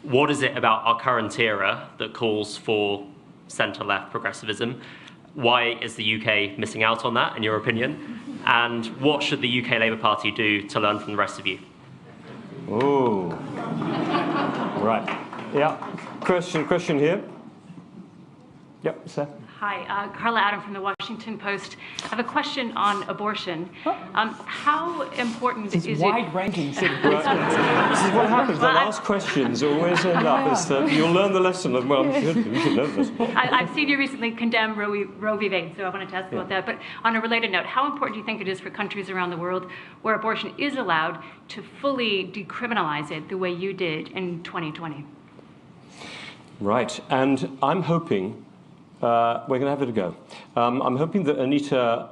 what is it about our current era that calls for centre-left progressivism? Why is the UK missing out on that, in your opinion? And what should the UK Labour Party do to learn from the rest of you? Oh, right. Yeah, question here. Yep, sir. Hi, Carla Adam from the Washington Post. I have a question on abortion. How important is it? Wide-ranging set of questions. This is what happens. The last questions always end up as you'll learn the lesson. Well, you should know this. I've seen you recently condemn Roe v. Wade, so I wanted to ask about that. But on a related note, how important do you think it is for countries around the world where abortion is allowed to fully decriminalize it the way you did in 2020? Right, and I'm hoping we're going to have it a go. I'm hoping that Anita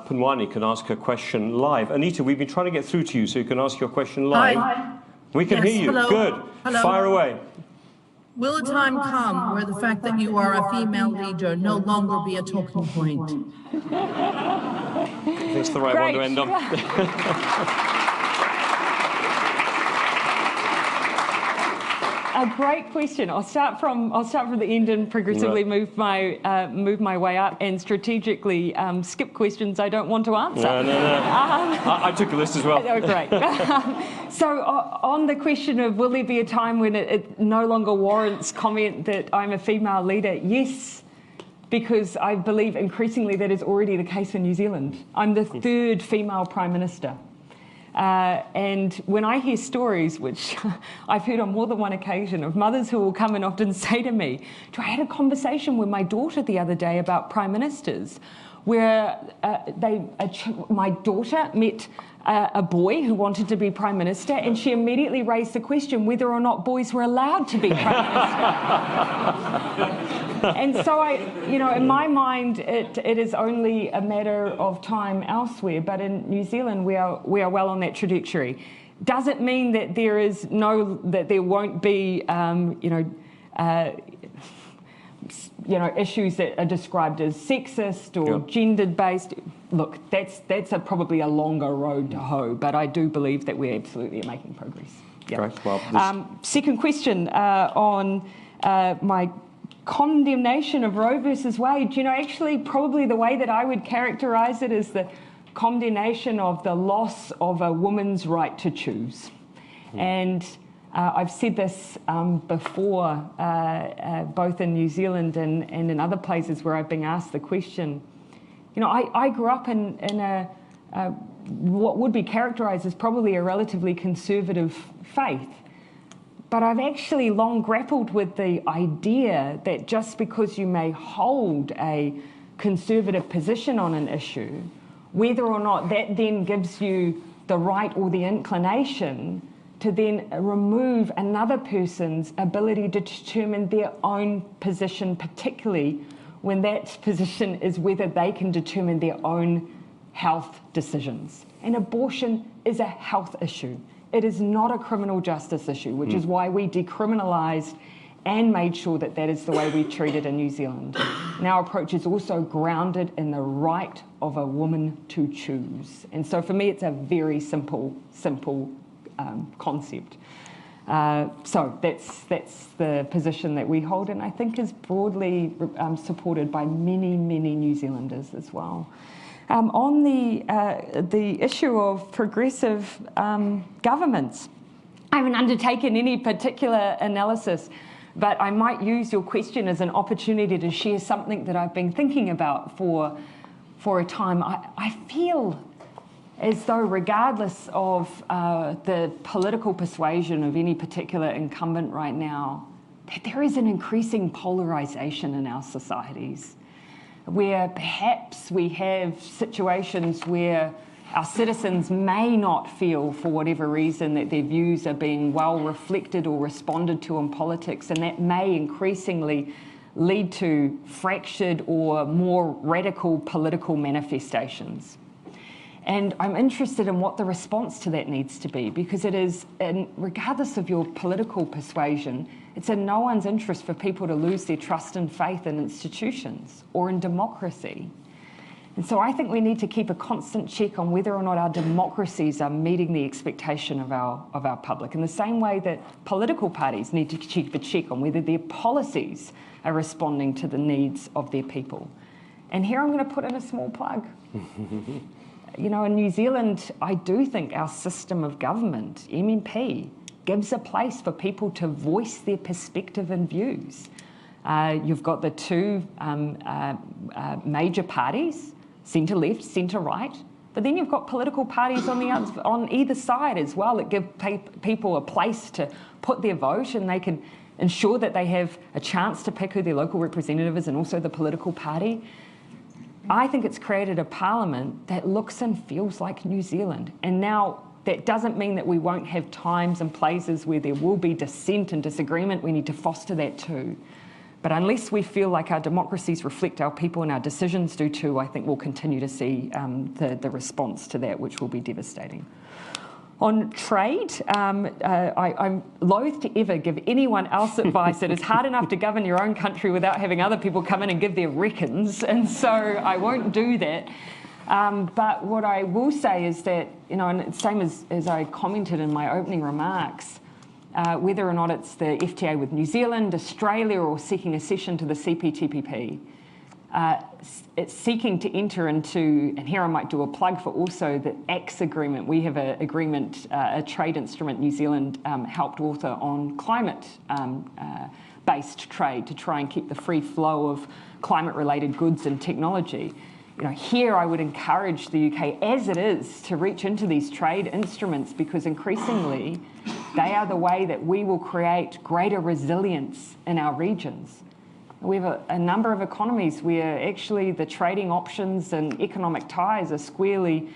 Punwani can ask her question live. Anita, we've been trying to get through to you so you can ask your question live. Hi. We can hear you. Hello. Good. Hello. Fire away. Will a time come where the fact that you are a female leader no longer be a talking point? I think it's the right one to end on. A great question. I'll start from the end and progressively move my way up, and strategically skip questions I don't want to answer. No. I took a list as well. Oh, great. So on the question of will there be a time when it no longer warrants comment that I'm a female leader? Yes, because I believe increasingly that is already the case in New Zealand. I'm the third female Prime Minister. And when I hear stories, which I've heard on more than one occasion, of mothers who will come and often say to me, I had a conversation with my daughter the other day about Prime Ministers, where my daughter met a boy who wanted to be Prime Minister, and she immediately raised the question whether or not boys were allowed to be Prime Minister. And so in my mind, it is only a matter of time elsewhere. But in New Zealand, we are well on that trajectory. Does it mean that there won't be issues that are described as sexist or gendered-based? Look, that's probably a longer road to hoe, but I do believe that we're absolutely making progress. Yeah. Right. Well, second question on my condemnation of Roe versus Wade. Actually, probably the way that I would characterise it is the condemnation of the loss of a woman's right to choose. And I've said this before, both in New Zealand and in other places where I've been asked the question. I grew up in a what would be characterised as probably a relatively conservative faith. But I've actually long grappled with the idea that just because you may hold a conservative position on an issue, whether or not that then gives you the right or the inclination to then remove another person's ability to determine their own position, particularly when that position is whether they can determine their own health decisions. And abortion is a health issue. It is not a criminal justice issue, which is why we decriminalised and made sure that that is the way we treat it in New Zealand. And our approach is also grounded in the right of a woman to choose. And so for me, it's a very simple concept. So that's the position that we hold, and I think is broadly supported by many New Zealanders as well. On the issue of progressive governments, I haven't undertaken any particular analysis, but I might use your question as an opportunity to share something that I've been thinking about for a time. I feel as though regardless of the political persuasion of any particular incumbent right now, that there is an increasing polarisation in our societies, where perhaps we have situations where our citizens may not feel, for whatever reason, that their views are being well reflected or responded to in politics, and that may increasingly lead to fractured or more radical political manifestations. And I'm interested in what the response to that needs to be, because it is, regardless of your political persuasion, it's in no one's interest for people to lose their trust and faith in institutions or in democracy. And so I think we need to keep a constant check on whether or not our democracies are meeting the expectation of our public, in the same way that political parties need to keep a check on whether their policies are responding to the needs of their people. And here I'm going to put in a small plug. You know, in New Zealand, I do think our system of government, MMP, gives a place for people to voice their perspective and views. You've got the two major parties, centre-left, centre-right, but then you've got political parties on either side as well that give people a place to put their vote, and they can ensure that they have a chance to pick who their local representative is and also the political party. I think it's created a parliament that looks and feels like New Zealand. And now that doesn't mean that we won't have times and places where there will be dissent and disagreement. We need to foster that too. But unless we feel like our democracies reflect our people and our decisions do too, I think we'll continue to see the response to that, which will be devastating. On trade, I'm loath to ever give anyone else advice. It is hard enough to govern your own country without having other people come in and give their reckons, and so I won't do that. But what I will say is that, you know, and same as I commented in my opening remarks, whether or not it's the FTA with New Zealand, Australia, or seeking accession to the CPTPP, it's seeking to enter into, and here I might do a plug for also the ACS agreement. We have an agreement, a trade instrument New Zealand helped author on climate-based trade to try and keep the free flow of climate-related goods and technology. You know, here I would encourage the UK, as it is, to reach into these trade instruments, because increasingly they are the way that we will create greater resilience in our regions. We have a number of economies where actually the trading options and economic ties are squarely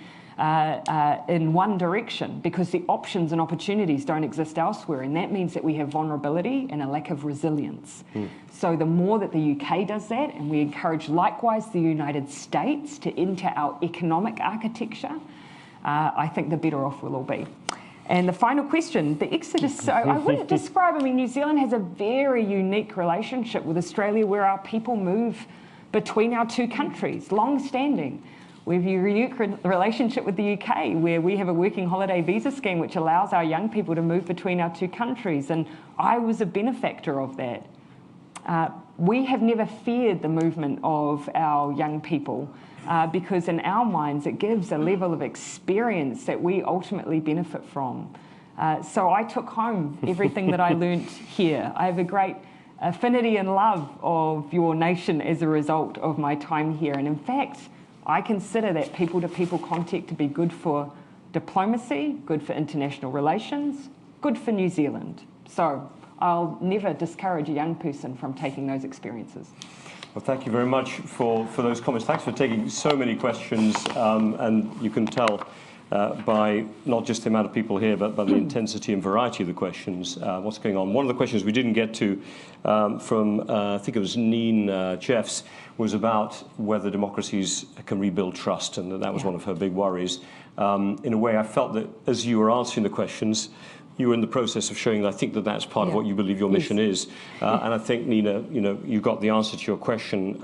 in one direction, because the options and opportunities don't exist elsewhere, and that means that we have vulnerability and a lack of resilience. So the more that the UK does that, and we encourage likewise the United States to enter our economic architecture, I think the better off we'll all be. And the final question, the exodus. So I wouldn't describe, I mean, New Zealand has a very unique relationship with Australia where our people move between our two countries, long-standing. We have a unique relationship with the UK where we have a working holiday visa scheme which allows our young people to move between our two countries, and I was a benefactor of that. We have never feared the movement of our young people because in our minds it gives a level of experience that we ultimately benefit from. So I took home everything that I learnt here. I have a great affinity and love of your nation as a result of my time here, and in fact I consider that people-to-people contact to be good for diplomacy, good for international relations, good for New Zealand. So I'll never discourage a young person from taking those experiences. Well, thank you very much for those comments. Thanks for taking so many questions, and you can tell by not just the amount of people here, but by the intensity and variety of the questions, what's going on. One of the questions we didn't get to from, I think it was Neen Jeffs, was about whether democracies can rebuild trust, and that was one of her big worries. In a way, I felt that as you were answering the questions, you were in the process of showing, I think, that that's part of what you believe your mission is. And I think, Nina, you know, you got the answer to your question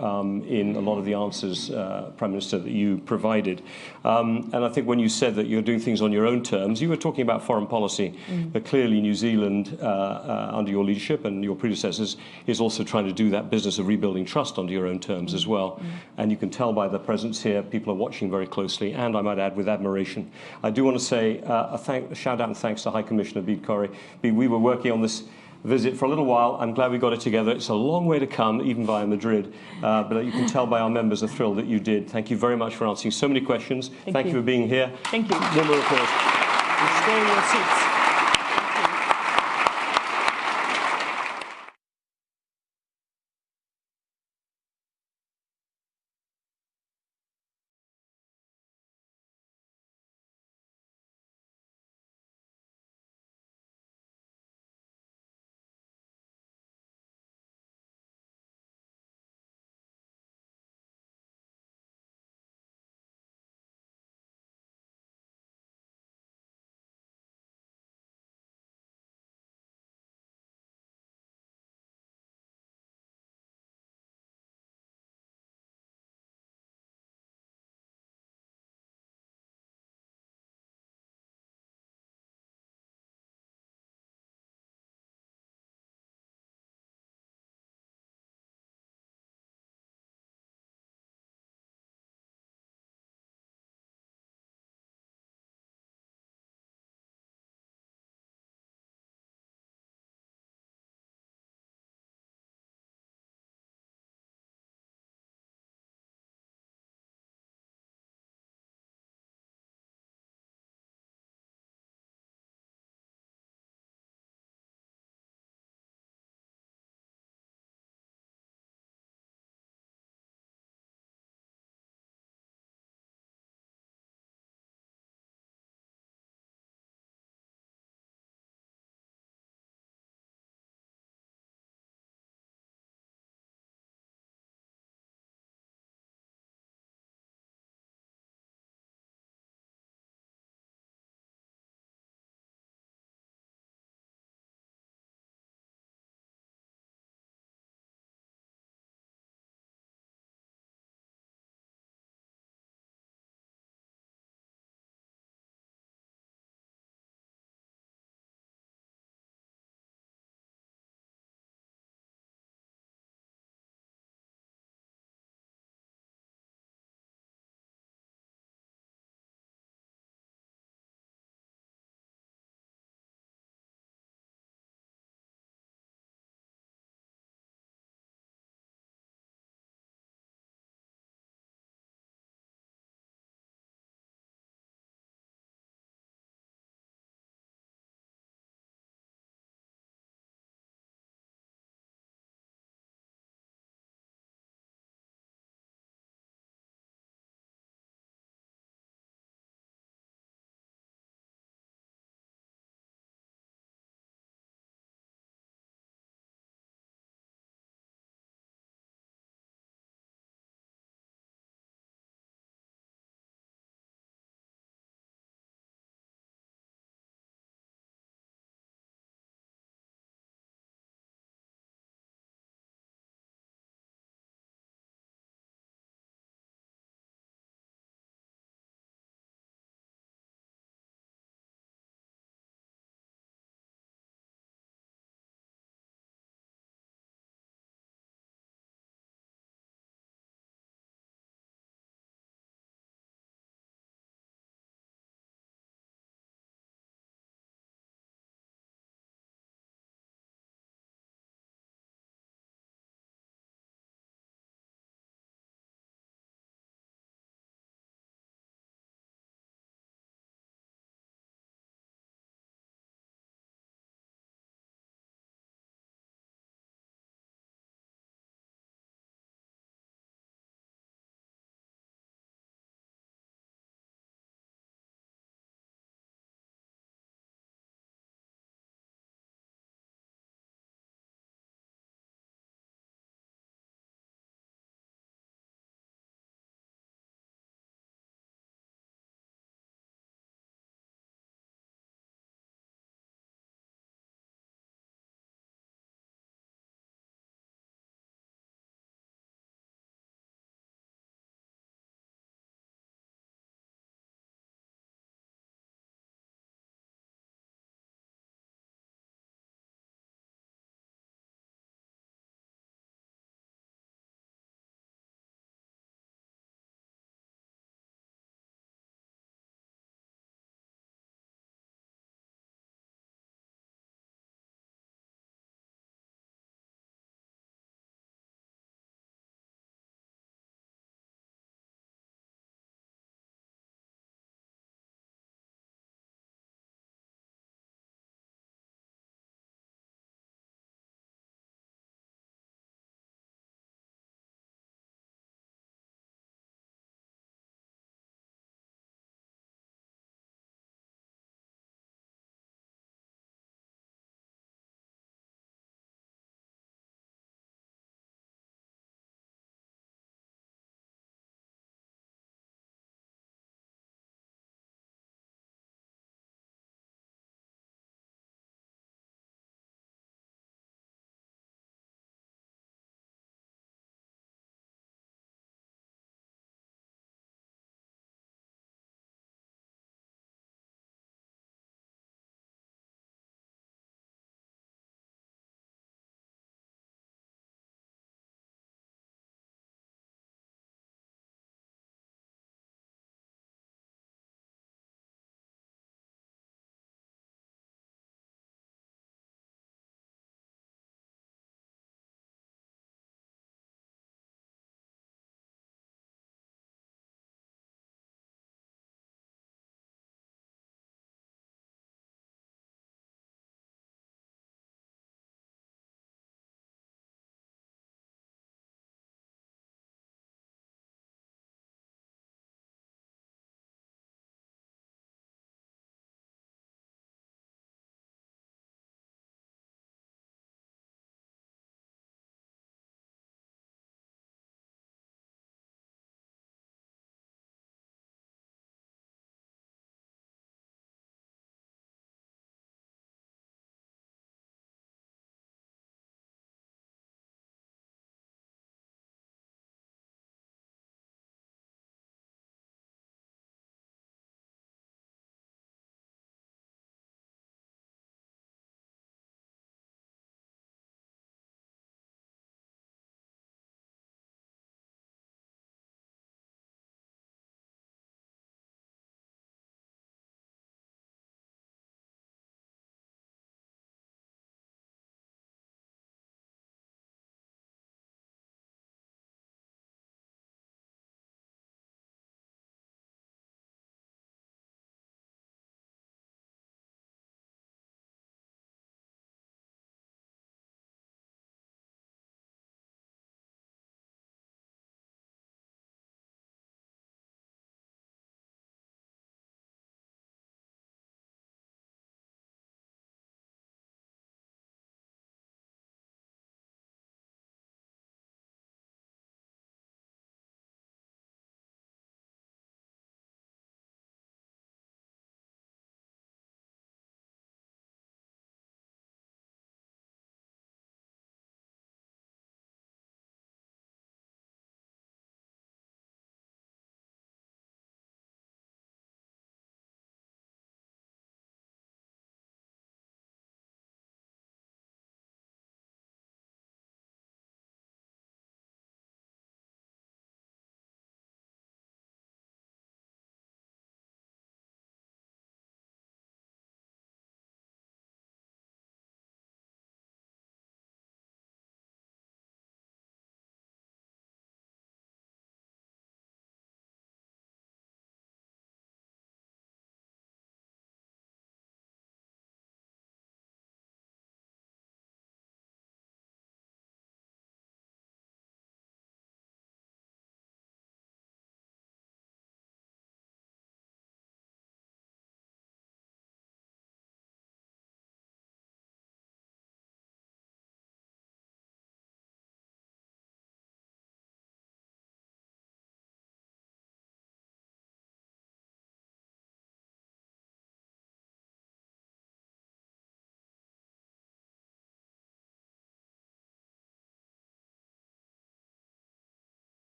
in a lot of the answers, Prime Minister, that you provided. And I think when you said that you're doing things on your own terms, you were talking about foreign policy. But clearly New Zealand, under your leadership and your predecessors, is also trying to do that business of rebuilding trust under your own terms as well. And you can tell by the presence here, people are watching very closely, and I might add, with admiration. I do want to say a shout out and thanks to High Commissioner Bede Corrie. We were working on this visit for a little while. I'm glad we got it together. It's a long way to come, even via Madrid, but you can tell by our members are thrilled that you did. Thank you very much for answering so many questions. Thank you for being here. Thank you. One more applause. Stay in your seats.